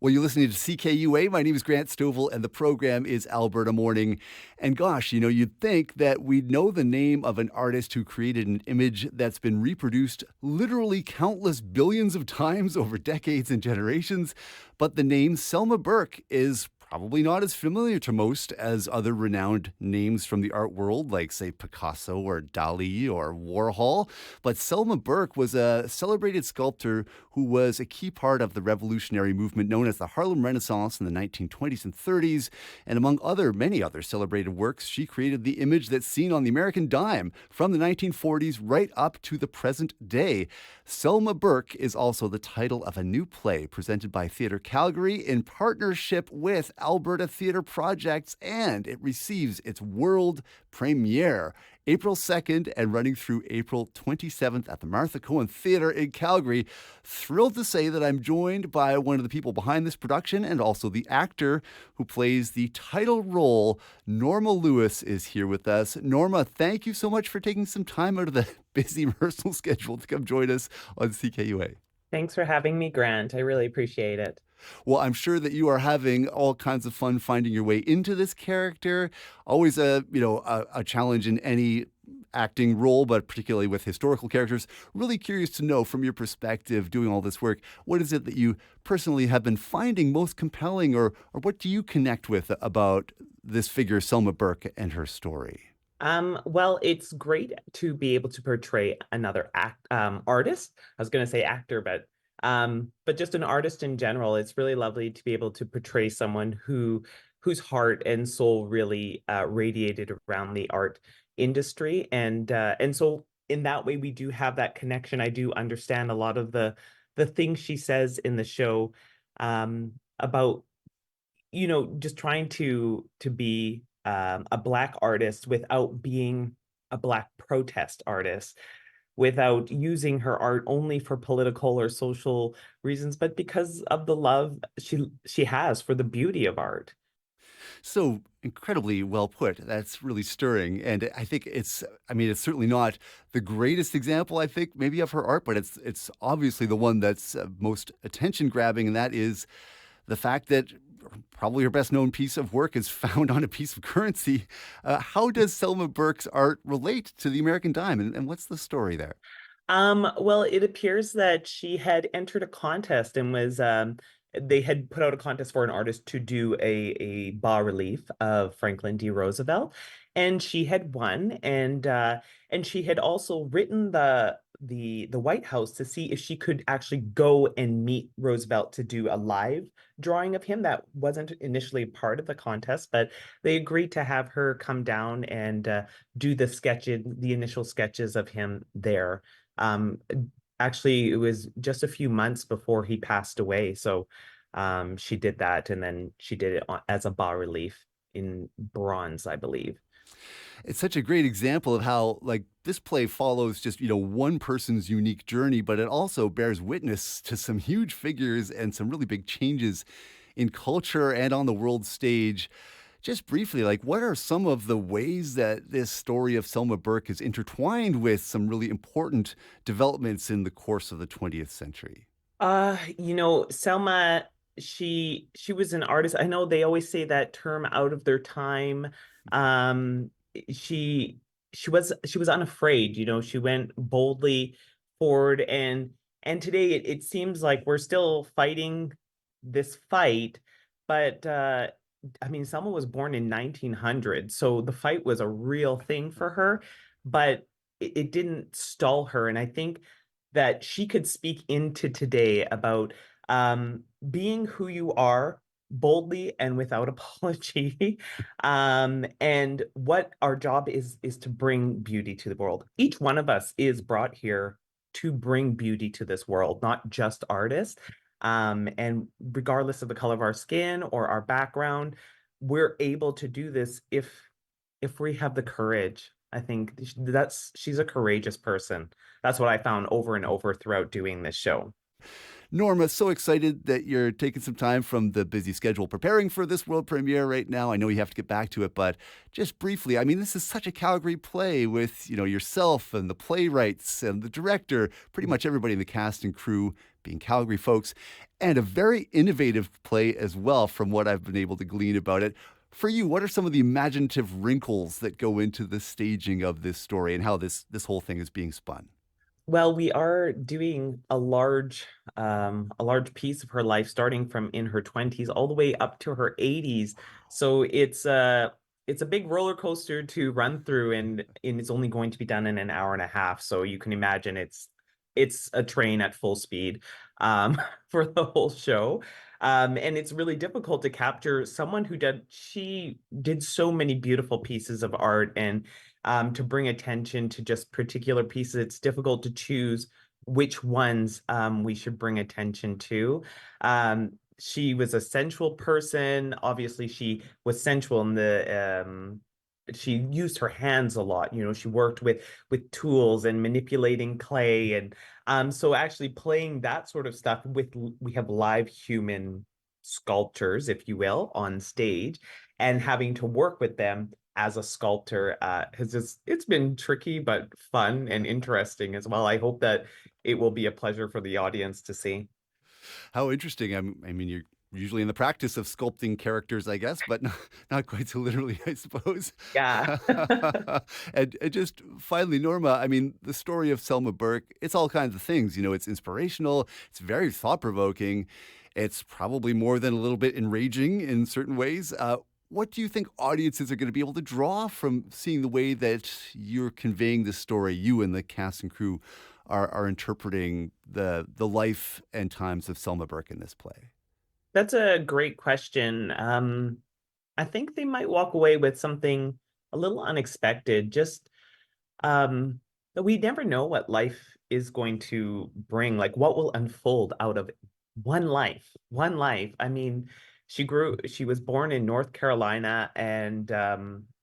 Well, you're listening to CKUA. My name is Grant Stovel, and the program is Alberta Morning. And gosh, you'd think that we'd know the name of an artist who created an image that's been reproduced literally countless billions of times over decades and generations. But the name Selma Burke is probably not as familiar to most as other renowned names from the art world, like, say, Picasso or Dali or Warhol. But Selma Burke was a celebrated sculptor who was a key part of the revolutionary movement known as the Harlem Renaissance in the 1920s and 30s. And among many other celebrated works, she created the image that's seen on the American dime from the 1940s right up to the present day. Selma Burke is also the title of a new play presented by Theatre Calgary in partnership with Alberta Theatre Projects, and it receives its world premiere April 2nd and running through April 27th at the Martha Cohen Theatre in Calgary. Thrilled to say that I'm joined by one of the people behind this production and also the actor who plays the title role. Norma Lewis is here with us. Norma, thank you so much for taking some time out of the busy rehearsal schedule to come join us on CKUA. Thanks for having me, Grant. I really appreciate it. Well, I'm sure that you are having all kinds of fun finding your way into this character. Always a challenge in any acting role, but particularly with historical characters. Really curious to know from your perspective doing all this work, what is it that you personally have been finding most compelling, or what do you connect with about this figure, Selma Burke, and her story? Well, it's great to be able to portray another artist. I was going to say actor, but just an artist in general. It's really lovely to be able to portray someone whose heart and soul really radiated around the art industry, and so in that way we do have that connection. I do understand a lot of the things she says in the show about just trying to be a Black artist without being a Black protest artist, without using her art only for political or social reasons, but because of the love she has for the beauty of art. So incredibly well put. That's really stirring. And I think it's certainly not the greatest example, I think, maybe of her art, but it's obviously the one that's most attention grabbing. And that is the fact that probably her best known piece of work is found on a piece of currency. How does Selma Burke's art relate to the American dime? And what's the story there? Well, it appears that she had entered a contest and they had put out a contest for an artist to do a bas relief of Franklin D. Roosevelt, and she had won, and she had also written the White House to see if she could actually go and meet Roosevelt to do a live drawing of him. That wasn't initially part of the contest, but they agreed to have her come down and do the initial sketches of him there. Um, Actually, it was just a few months before he passed away. So she did that, and then she did it as a bas relief in bronze, I believe. It's such a great example of how, like, this play follows just, one person's unique journey, but it also bears witness to some huge figures and some really big changes in culture and on the world stage. Just briefly, like, what are some of the ways that this story of Selma Burke is intertwined with some really important developments in the course of the 20th century? Selma, she was an artist. I know they always say that term out of their time. Um, she she was unafraid, she went boldly forward, and today it seems like we're still fighting this fight, but I mean, Selma was born in 1900, so the fight was a real thing for her, but it didn't stall her. And I think that she could speak into today about being who you are boldly and without apology, and what our job is to bring beauty to the world. Each one of us is brought here to bring beauty to this world, not just artists. And regardless of the color of our skin or our background, we're able to do this if we have the courage. I think she's a courageous person. That's what I found over and over throughout doing this show. Norma, so excited that you're taking some time from the busy schedule preparing for this world premiere right now. I know you have to get back to it, but just briefly, I mean, this is such a Calgary play with, yourself and the playwrights and the director, pretty much everybody in the cast and crew being Calgary folks, and a very innovative play as well, from what I've been able to glean about it. For you, what are some of the imaginative wrinkles that go into the staging of this story and how this whole thing is being spun? Well, we are doing a large piece of her life, starting from in her 20s all the way up to her 80s. So it's a big roller coaster to run through, and it's only going to be done in an hour and a half. So you can imagine it's a train at full speed for the whole show. And it's really difficult to capture someone she did so many beautiful pieces of art, and to bring attention to just particular pieces. It's difficult to choose which ones we should bring attention to. She was a sensual person. Obviously, she was sensual in she used her hands a lot. She worked with tools and manipulating clay, and so actually playing that sort of stuff we have live human sculptures, if you will, on stage, and having to work with them as a sculptor it's been tricky but fun and interesting as well. I hope that it will be a pleasure for the audience to see. How interesting. I mean, you're usually in the practice of sculpting characters, I guess, but not quite so literally, I suppose. Yeah. And just finally, Norma, I mean, the story of Selma Burke, it's all kinds of things. It's inspirational, it's very thought provoking, it's probably more than a little bit enraging in certain ways. What do you think audiences are going to be able to draw from seeing the way that you're conveying this story, you and the cast and crew are interpreting the life and times of Selma Burke in this play? That's a great question. I think they might walk away with something a little unexpected. Just that we never know what life is going to bring, like what will unfold out of one life. One life. I mean, she was born in North Carolina, and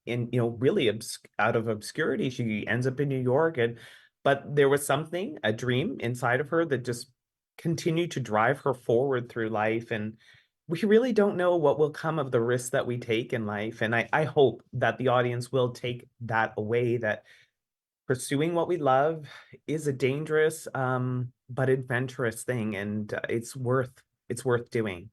in really out of obscurity, she ends up in New York, and but there was something, a dream inside of her that just continued to drive her forward through life. And we really don't know what will come of the risks that we take in life. And I hope that the audience will take that away, that pursuing what we love is a dangerous but adventurous thing, and it's worth doing.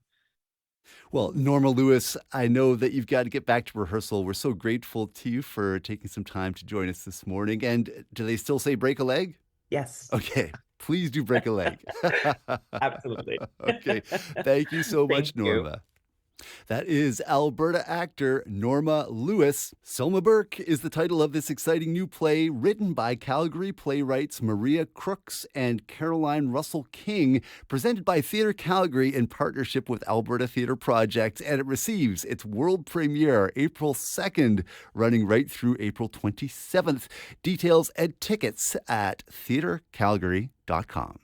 Well, Norma Lewis, I know that you've got to get back to rehearsal. We're so grateful to you for taking some time to join us this morning. And do they still say break a leg? Yes. Okay, please do break a leg. Absolutely. Okay, thank you so Thank much, you. Norma. That is Alberta actor Norma Lewis. Selma Burke is the title of this exciting new play written by Calgary playwrights Maria Crooks and Caroline Russell King, presented by Theatre Calgary in partnership with Alberta Theatre Project, and it receives its world premiere April 2nd, running right through April 27th. Details and tickets at theatrecalgary.com.